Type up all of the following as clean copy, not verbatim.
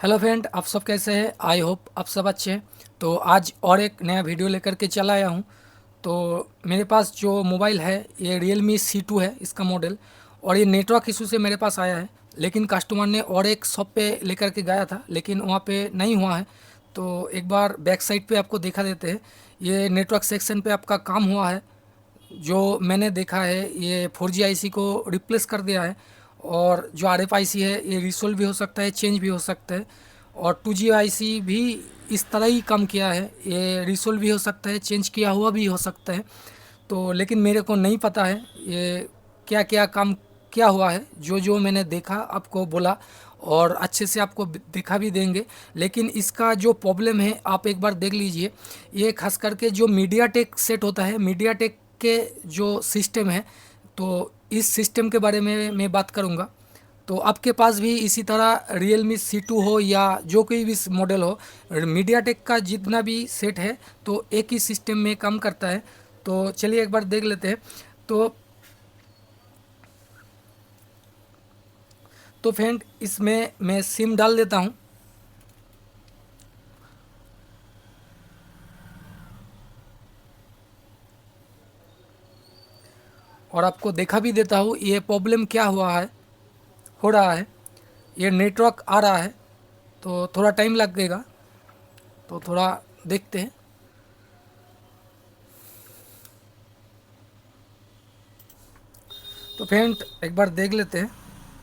Hello friend, आप सब कैसे हैं? आई होप आप सब अच्छे हैं। तो आज और एक नया वीडियो लेकर के चला आया हूँ। तो मेरे पास जो मोबाइल है ये Realme C2 है इसका मॉडल, और ये नेटवर्क इशू से मेरे पास आया है। लेकिन कस्टमर ने और एक शॉप पे लेकर के गया था, लेकिन वहाँ पे नहीं हुआ है। तो एक बार बैक साइड पे आपको दिखा देते हैं। ये नेटवर्क सेक्शन पे आपका काम हुआ है। जो मैंने देखा है ये 4G आईसी को रिप्लेस कर दिया है। और जो RF आईसी है ये रिसोल्व भी हो सकता है, चेंज भी हो सकता है। और 2G आईसी भी इस तरह ही काम किया है, ये रिसोल्व भी हो सकता है, चेंज किया हुआ भी हो सकता है। तो लेकिन मेरे को नहीं पता है ये क्या क्या काम क्या हुआ है। जो जो मैंने देखा आपको बोला, और अच्छे से आपको दिखा भी देंगे। लेकिन इसका जो प्रॉब्लम है आप एक बार देख लीजिए। ये खास करके जो मीडिया टेक सेट होता है, मीडिया टेक के जो सिस्टम है, तो इस सिस्टम के बारे में मैं बात करूँगा। तो आपके पास भी इसी तरह Realme C2 हो या जो कोई भी मॉडल हो, मीडियाटेक का जितना भी सेट है तो एक ही सिस्टम में काम करता है। तो चलिए एक बार देख लेते हैं। तो तो फ्रेंड, इसमें मैं सिम डाल देता हूँ और आपको देखा भी देता हूँ ये प्रॉब्लम क्या हुआ है, हो रहा है। ये नेटवर्क आ रहा है तो थोड़ा टाइम लगेगा, तो थोड़ा देखते हैं। तो फ्रेंड एक बार देख लेते हैं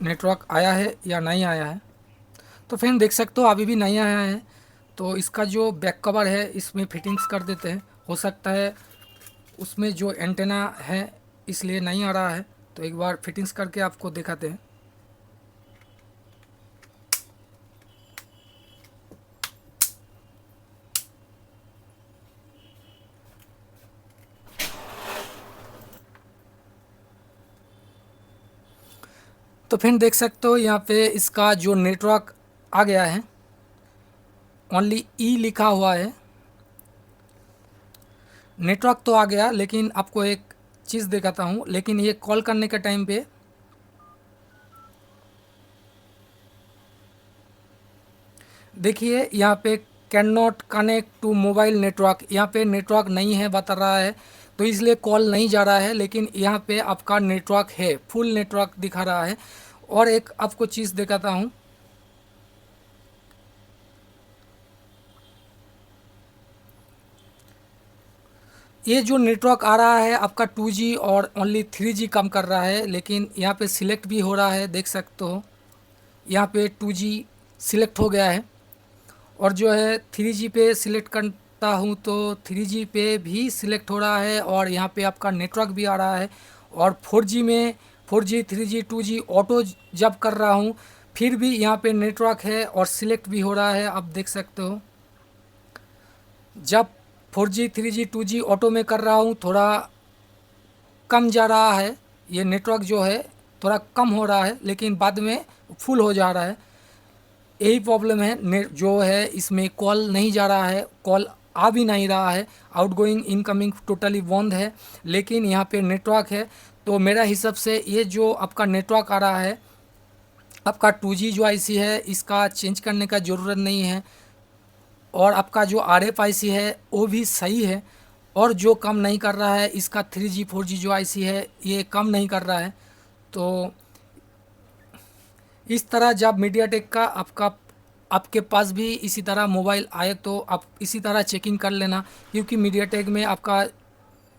नेटवर्क आया है या नहीं आया है। तो फ्रेंड देख सकते हो अभी भी नहीं आया है। तो इसका जो बैक कवर है इसमें फिटिंग्स कर देते हैं। हो सकता है उसमें जो एंटेना है इसलिए नहीं आ रहा है। तो एक बार फिटिंग्स करके आपको दिखाते हैं। तो फ्रेंड देख सकते हो यहाँ पे इसका जो नेटवर्क आ गया है, ओनली ई लिखा हुआ है। नेटवर्क तो आ गया, लेकिन आपको एक चीज़ दिखाता हूँ। लेकिन ये कॉल करने के टाइम पे देखिए यहाँ पे can not connect to mobile network, यहाँ पे नेटवर्क नहीं है बता रहा है। तो इसलिए कॉल नहीं जा रहा है। लेकिन यहाँ पे आपका नेटवर्क है, फुल नेटवर्क दिखा रहा है। और एक आपको चीज़ दिखाता हूँ। ये जो नेटवर्क आ रहा है आपका 2G और ओनली 3G काम कर रहा है। लेकिन यहाँ पे सिलेक्ट भी हो रहा है, देख सकते हो यहाँ पे 2G सिलेक्ट हो गया है। और जो है 3G पे सिलेक्ट करता हूँ तो 3G पे भी सिलेक्ट हो रहा है, और यहाँ पे आपका नेटवर्क भी आ रहा है। और 4G में 4G 3G 2G ऑटो जब कर रहा हूँ फिर भी यहाँ पे नेटवर्क है और सिलेक्ट भी हो रहा है, आप देख सकते हो। जब 4G 3G 2G ऑटो में कर रहा हूँ थोड़ा कम जा रहा है, ये नेटवर्क जो है थोड़ा कम हो रहा है, लेकिन बाद में फुल हो जा रहा है। यही प्रॉब्लम है। नेट जो है इसमें कॉल नहीं जा रहा है, कॉल आ भी नहीं रहा है। आउटगोइंग इनकमिंग टोटली बंद है, लेकिन यहाँ पे नेटवर्क है। तो मेरा हिसाब से ये जो आपका नेटवर्क आ रहा है, आपका 2G जो आईसी है इसका चेंज करने का ज़रूरत नहीं है। और आपका जो RF आईसी है वो भी सही है। और जो काम नहीं कर रहा है इसका 3G 4G जो आईसी है ये काम नहीं कर रहा है। तो इस तरह जब मीडियाटेक का आपके पास भी इसी तरह मोबाइल आए तो आप इसी तरह चेकिंग कर लेना। क्योंकि मीडियाटेक में आपका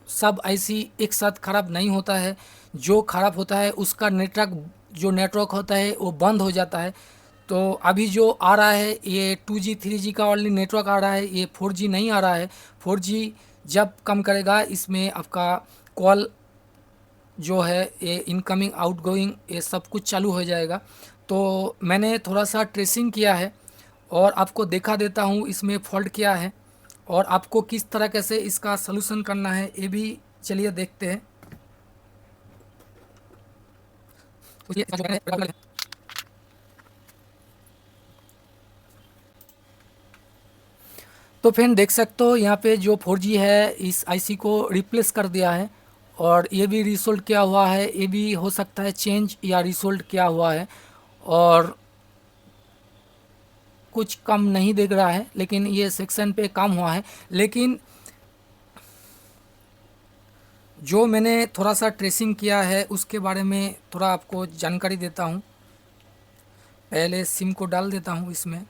सब आईसी एक साथ ख़राब नहीं होता है। जो ख़राब होता है उसका नेटवर्क होता है वो बंद हो जाता है। तो अभी जो आ रहा है ये 2G 3G का ओनली नेटवर्क आ रहा है, ये 4G नहीं आ रहा है। 4G जब कम करेगा इसमें आपका कॉल जो है ये इनकमिंग आउटगोइंग ये सब कुछ चालू हो जाएगा। तो मैंने थोड़ा सा ट्रेसिंग किया है और आपको दिखा देता हूँ इसमें फॉल्ट क्या है और आपको किस तरह कैसे इसका सलूशन करना है, ये भी चलिए देखते हैं। तो ये जो है, तो फ्रेंड देख सकते हो यहाँ पे जो 4G है इस आईसी को रिप्लेस कर दिया है। और ये भी रिसोल्ट क्या हुआ है, ये भी हो सकता है चेंज या रिसोल्ट क्या हुआ है। और कुछ कम नहीं दिख रहा है, लेकिन ये सेक्शन पे काम हुआ है। लेकिन जो मैंने थोड़ा सा ट्रेसिंग किया है उसके बारे में थोड़ा आपको जानकारी देता हूँ। पहले सिम को डाल देता हूँ इसमें।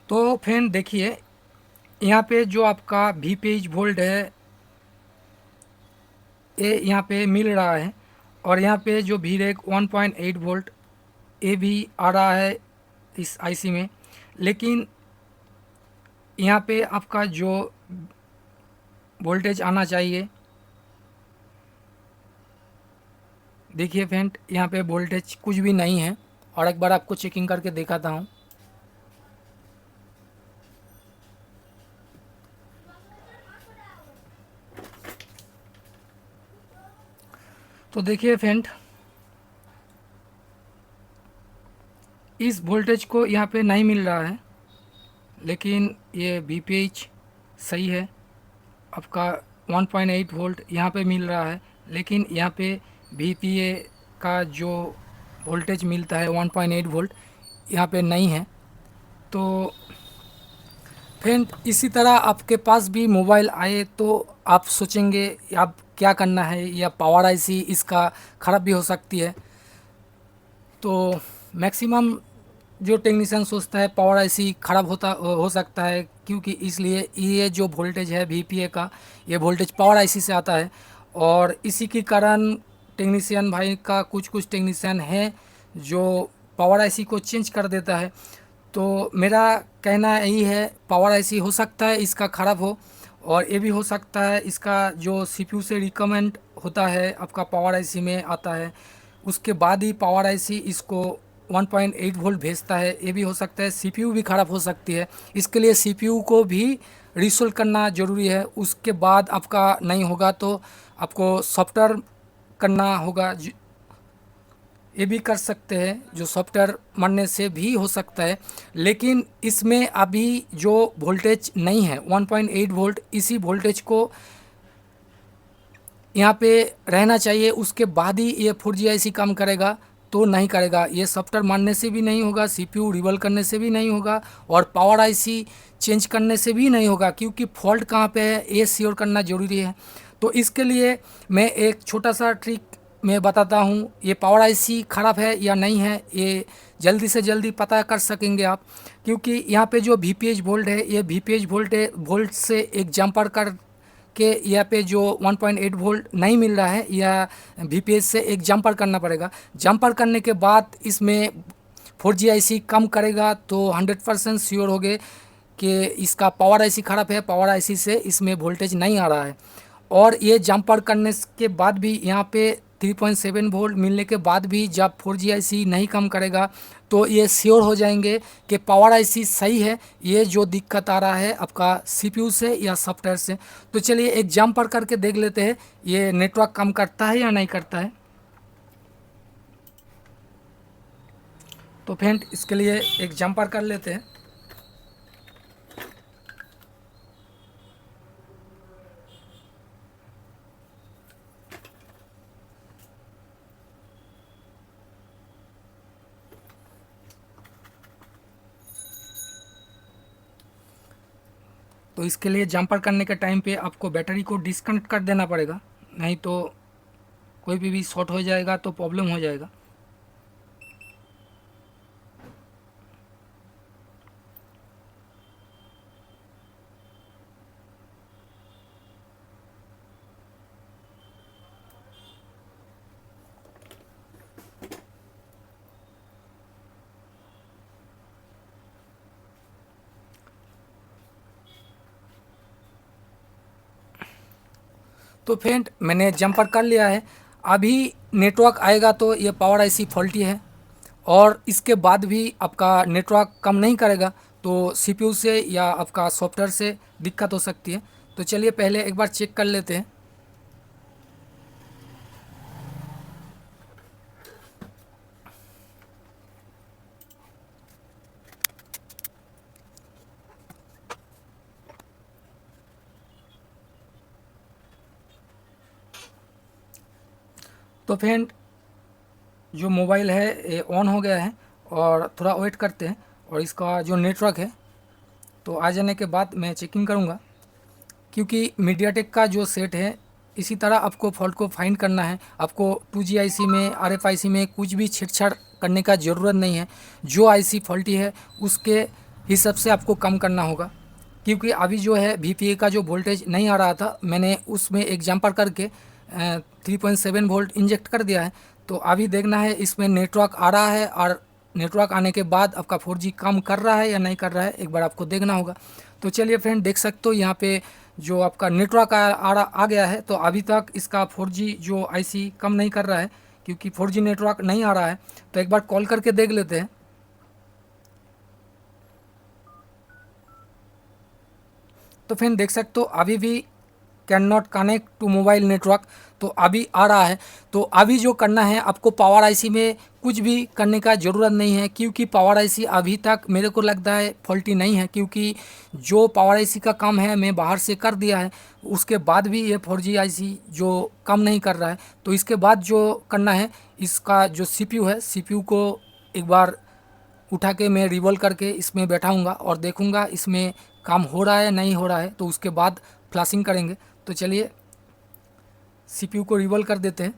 तो फ्रेंड देखिए, यहाँ पे जो आपका वी पेज वोल्ट है ये यहाँ पे मिल रहा है, और यहाँ पे जो वी रेक 1.8 वोल्ट ये भी आ रहा है इस आईसी में। लेकिन यहाँ पे आपका जो वोल्टेज आना चाहिए, देखिए फ्रेंड यहाँ पे वोल्टेज कुछ भी नहीं है। और एक बार आपको चेकिंग करके दिखाता हूँ। तो देखिए फ्रेंड, इस वोल्टेज को यहाँ पे नहीं मिल रहा है, लेकिन ये वीपीएच सही है। आपका 1.8 वोल्ट यहाँ पे मिल रहा है, लेकिन यहाँ पे वीपीए का जो वोल्टेज मिलता है 1.8 वोल्ट यहाँ पे नहीं है। तो फ्रेंड इसी तरह आपके पास भी मोबाइल आए तो आप सोचेंगे आप क्या करना है, या पावर आईसी इसका ख़राब भी हो सकती है। तो मैक्सिमम जो टेक्नीशियन सोचता है पावर आईसी ख़राब होता हो सकता है, क्योंकि इसलिए ये जो वोल्टेज है वीपीए का, ये वोल्टेज पावर आईसी से आता है। और इसी के कारण टेक्नीशियन भाई का कुछ कुछ टेक्नीशियन है जो पावर आईसी को चेंज कर देता है। तो मेरा कहना यही है, पावर आईसी हो सकता है इसका ख़राब हो, और ये भी हो सकता है इसका जो सीपीयू से रिकमेंड होता है आपका पावर आईसी में आता है, उसके बाद ही पावर आईसी इसको 1.8 वोल्ट भेजता है। ये भी हो सकता है सीपीयू भी ख़राब हो सकती है। इसके लिए सीपीयू को भी रिसोल्व करना ज़रूरी है। उसके बाद आपका नहीं होगा तो आपको सॉफ्टवेयर करना होगा। ये भी कर सकते हैं, जो सॉफ्टवेयर मरने से भी हो सकता है। लेकिन इसमें अभी जो वोल्टेज नहीं है 1.8 वोल्ट, इसी वोल्टेज को यहाँ पे रहना चाहिए, उसके बाद ही ये 4G आईसी काम करेगा। तो नहीं करेगा, ये सॉफ्टवेयर मारने से भी नहीं होगा, सीपीयू रिवॉल्व करने से भी नहीं होगा, और पावर आईसी चेंज करने से भी नहीं होगा, क्योंकि फॉल्ट कहाँ पे है ये श्योर करना ज़रूरी है। तो इसके लिए मैं एक छोटा सा ट्रिक मैं बताता हूँ। ये पावर आईसी ख़राब है या नहीं है ये जल्दी से जल्दी पता कर सकेंगे आप, क्योंकि यहाँ पे जो वीपीएच वोल्ट है, ये वीपीएच वोल्ट से एक जंपर कर के यहाँ पे जो 1.8 वोल्ट नहीं मिल रहा है, या वीपीएस से एक जंपर करना पड़ेगा। जंपर करने के बाद इसमें 4G आईसी कम करेगा, तो 100% श्योर हो गए कि इसका पावर आईसी ख़राब है, पावर आईसी से इसमें वोल्टेज नहीं आ रहा है। और ये जंपर करने के बाद भी यहाँ पे 3.7 वोल्ट मिलने के बाद भी जब 4G आईसी नहीं कम करेगा, तो ये श्योर हो जाएंगे कि पावर आईसी सही है, ये जो दिक्कत आ रहा है आपका सीपीयू से या सॉफ्टवेयर से। तो चलिए एक जंपर करके देख लेते हैं ये नेटवर्क काम करता है या नहीं करता है। तो फ्रेंड इसके लिए एक जंपर कर लेते हैं। तो इसके लिए जंपर करने के टाइम पे आपको बैटरी को डिस्कनेक्ट कर देना पड़ेगा, नहीं तो कोई भी शॉर्ट हो जाएगा तो प्रॉब्लम हो जाएगा। तो फ्रेंड मैंने जंपर कर लिया है। अभी नेटवर्क आएगा तो ये पावर आईसी फॉल्टी है, और इसके बाद भी आपका नेटवर्क कम नहीं करेगा, तो सीपीयू से या आपका सॉफ्टवेयर से दिक्कत हो सकती है। तो चलिए पहले एक बार चेक कर लेते हैं। तो फ्रेंड, जो मोबाइल है ये ऑन हो गया है, और थोड़ा वेट करते हैं। और इसका जो नेटवर्क है तो आ जाने के बाद मैं चेकिंग करूँगा, क्योंकि मीडियाटेक का जो सेट है इसी तरह आपको फॉल्ट को फाइंड करना है। आपको 2G आईसी में, RFIC में कुछ भी छेड़छाड़ करने का ज़रूरत नहीं है। जो आईसी फॉल्टी है उसके हिसाब से आपको कम करना होगा, क्योंकि अभी जो है VPA का जो वोल्टेज नहीं आ रहा था, मैंने उसमें एक जंपर करके 3.7 वोल्ट इंजेक्ट कर दिया है। तो अभी देखना है इसमें नेटवर्क आ रहा है, और नेटवर्क आने के बाद आपका 4G काम कर रहा है या नहीं कर रहा है, एक बार आपको देखना होगा। तो चलिए फ्रेंड, देख सकते हो यहाँ पे जो आपका नेटवर्क आ गया है। तो अभी तक इसका 4G जो आईसी कम नहीं कर रहा है, क्योंकि 4G नेटवर्क नहीं आ रहा है। तो एक बार कॉल करके देख लेते हैं। तो फ्रेंड, देख सकते हो अभी भी can not connect to mobile network, तो अभी आ रहा है। तो अभी जो करना है आपको, पावर आईसी में कुछ भी करने का ज़रूरत नहीं है, क्योंकि पावर आईसी अभी तक मेरे को लगता है फॉल्टी नहीं है, क्योंकि जो पावर आईसी का काम है मैं बाहर से कर दिया है। उसके बाद भी ये 4G आईसी जो काम नहीं कर रहा है। तो इसके बाद जो करना है, इसका जो सीपीयू है, सीपीयू को एक बार उठा के मैं रिवॉल्व करके इसमें बैठाऊंगा और देखूंगा इसमें काम हो रहा है नहीं हो रहा है, तो उसके बाद फ्लैशिंग करेंगे। तो चलिए सीपीयू को रिवॉल्व कर देते हैं।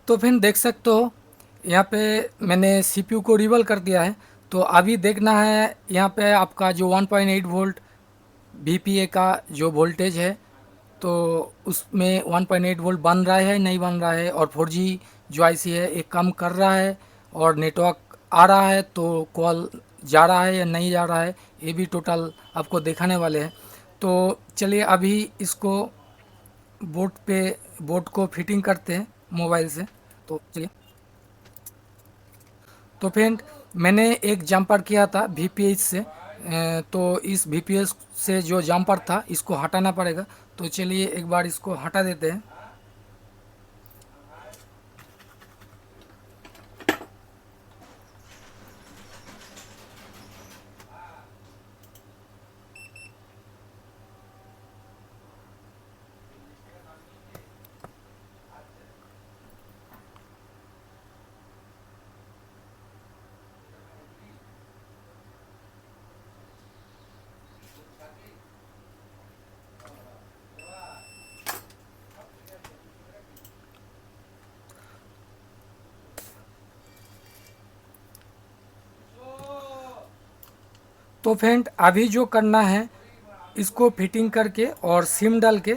तो फिर देख सकते हो यहाँ पे मैंने सीपीयू को रिवॉल्व कर दिया है। तो अभी देखना है यहाँ पे आपका जो 1.8 वोल्ट VPA का जो वोल्टेज है, तो उसमें 1.8 वोल्ट बन रहा है नहीं बन रहा है, और 4G जो आईसी है एक काम कर रहा है, और नेटवर्क आ रहा है तो कॉल जा रहा है या नहीं जा रहा है, ये भी टोटल आपको दिखाने वाले हैं। तो चलिए अभी इसको बोर्ड को फिटिंग करते हैं मोबाइल से। तो चलिए। तो फ्रेंड, मैंने एक जंपर किया था VPH से, तो इस VPH से जो जंपर था इसको हटाना पड़ेगा। तो चलिए एक बार इसको हटा देते हैं। तो फ्रेंड, अभी जो करना है, इसको फिटिंग करके और सिम डाल के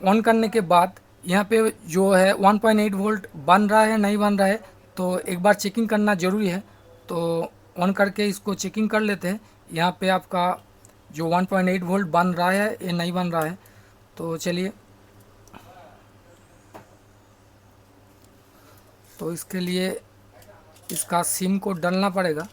ऑन करने के बाद यहाँ पे जो है 1.8 वोल्ट बन रहा है नहीं बन रहा है, तो एक बार चेकिंग करना ज़रूरी है। तो ऑन करके इसको चेकिंग कर लेते हैं। यहाँ पे आपका जो 1.8 वोल्ट बन रहा है ये नहीं बन रहा है। तो चलिए, तो इसके लिए इसका सिम को डालना पड़ेगा।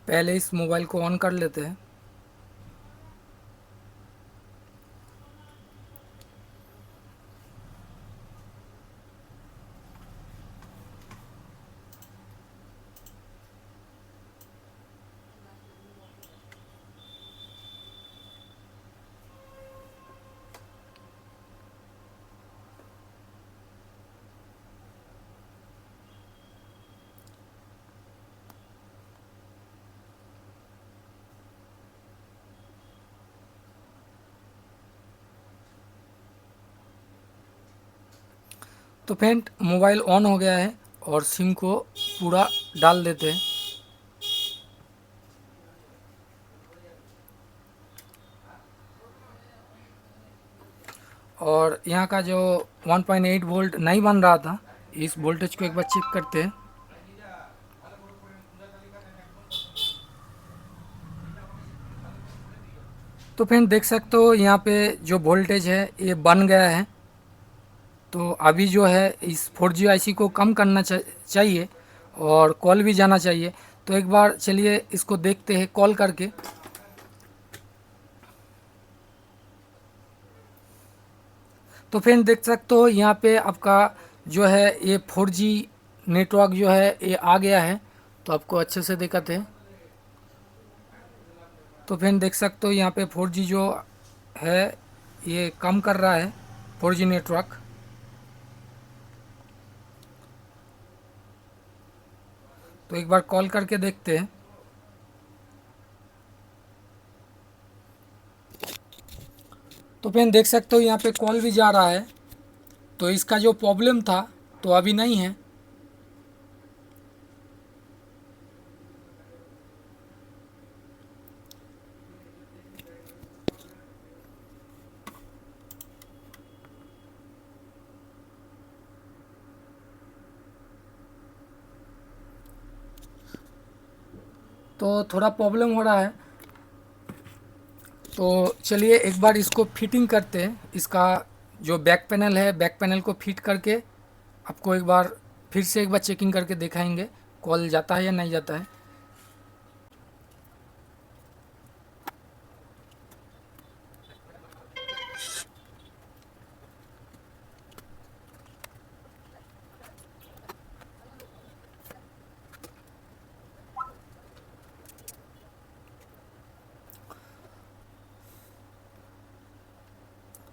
पहले इस मोबाइल को ऑन कर लेते हैं। तो फ्रेंड मोबाइल ऑन हो गया है और सिम को पूरा डाल देते हैं। और यहाँ का जो 1.8 वोल्ट नहीं बन रहा था, इस वोल्टेज को एक बार चेक करते हैं। तो फ्रेंड देख सकते हो यहाँ पे जो वोल्टेज है ये बन गया है। तो अभी जो है इस 4G IC को कम करना चाहिए और कॉल भी जाना चाहिए। तो एक बार चलिए इसको देखते हैं कॉल करके। तो फ्रेंड देख सकते हो यहाँ पे आपका जो है ये 4G नेटवर्क जो है ये आ गया है। तो आपको अच्छे से दिक्कत है। तो फ्रेंड देख सकते हो यहाँ पे 4G जो है ये कम कर रहा है 4G नेटवर्क। तो एक बार कॉल करके देखते हैं। तो फ्रेंड देख सकते हो यहाँ पे कॉल भी जा रहा है। तो इसका जो प्रॉब्लम था तो अभी नहीं है। तो थोड़ा प्रॉब्लम हो रहा है। तो चलिए एक बार इसको फिटिंग करते हैं। इसका जो बैक पैनल है, बैक पैनल को फिट करके आपको एक बार फिर से एक बार चेकिंग करके दिखाएंगे कॉल जाता है या नहीं जाता है।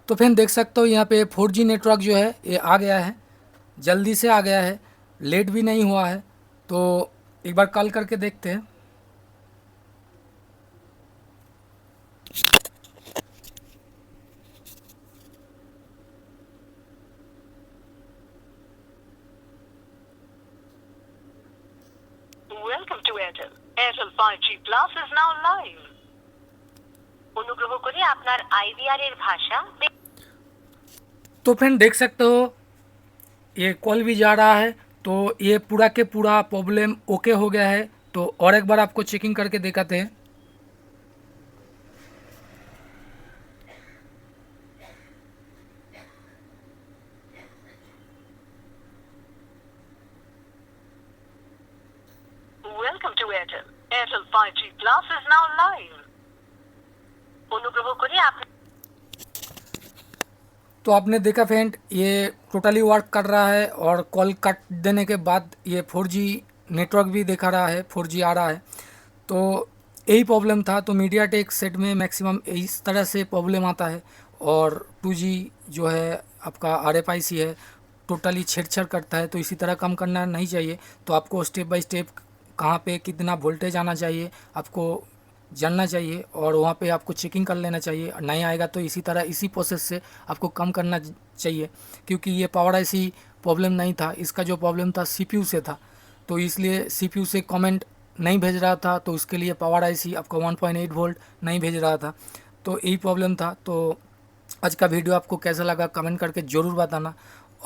तो फ्रेंड देख सकते हो यहाँ पे 4G नेटवर्क जो है ये आ गया है, जल्दी से आ गया है, लेट भी नहीं हुआ है। तो एक बार कॉल करके देखते हैं। Welcome to Airtel. Airtel 5G Plus is now live. অনুগ্রহ করে আপনার IVR এর ভাষা तो फ्रेंड देख सकते हो ये कॉल भी जा रहा है। तो ये पूरा के पूरा प्रॉब्लम ओके हो गया है। तो और एक बार आपको चेकिंग करके दिखाते हैं। Welcome to Airtel. Airtel 5G Plus is now live. অনুগ্রহ করে আপনি तो आपने देखा फ्रेंड ये टोटली वर्क कर रहा है और कॉल कट देने के बाद ये 4G नेटवर्क भी दिखा रहा है, 4G आ रहा है। तो यही प्रॉब्लम था। तो मीडियाटेक सेट में मैक्सिमम इस तरह से प्रॉब्लम आता है। और 2G जो है आपका RFIC है, टोटली छेड़छाड़ करता है। तो इसी तरह कम करना नहीं चाहिए। तो आपको स्टेप बाय स्टेप कहाँ पे कितना वोल्टेज आना चाहिए आपको जानना चाहिए और वहाँ पे आपको चेकिंग कर लेना चाहिए। नहीं आएगा तो इसी तरह इसी प्रोसेस से आपको कम करना चाहिए। क्योंकि ये पावर IC प्रॉब्लम नहीं था, इसका जो प्रॉब्लम था CPU से था। तो इसलिए CPU से कमेंट नहीं भेज रहा था। तो उसके लिए पावर IC आपका 1.8 वोल्ट नहीं भेज रहा था। तो यही प्रॉब्लम था। तो आज का वीडियो आपको कैसा लगा कमेंट करके ज़रूर बताना।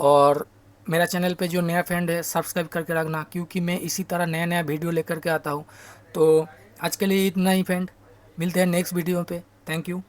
और मेरा चैनल पे जो नया फ्रेंड है सब्सक्राइब करके रखना, क्योंकि मैं इसी तरह नया नया वीडियो लेकर के आता हूँ। तो आज के लिए इतना ही फ्रेंड, मिलते हैं नेक्स्ट वीडियो पे। Thank you.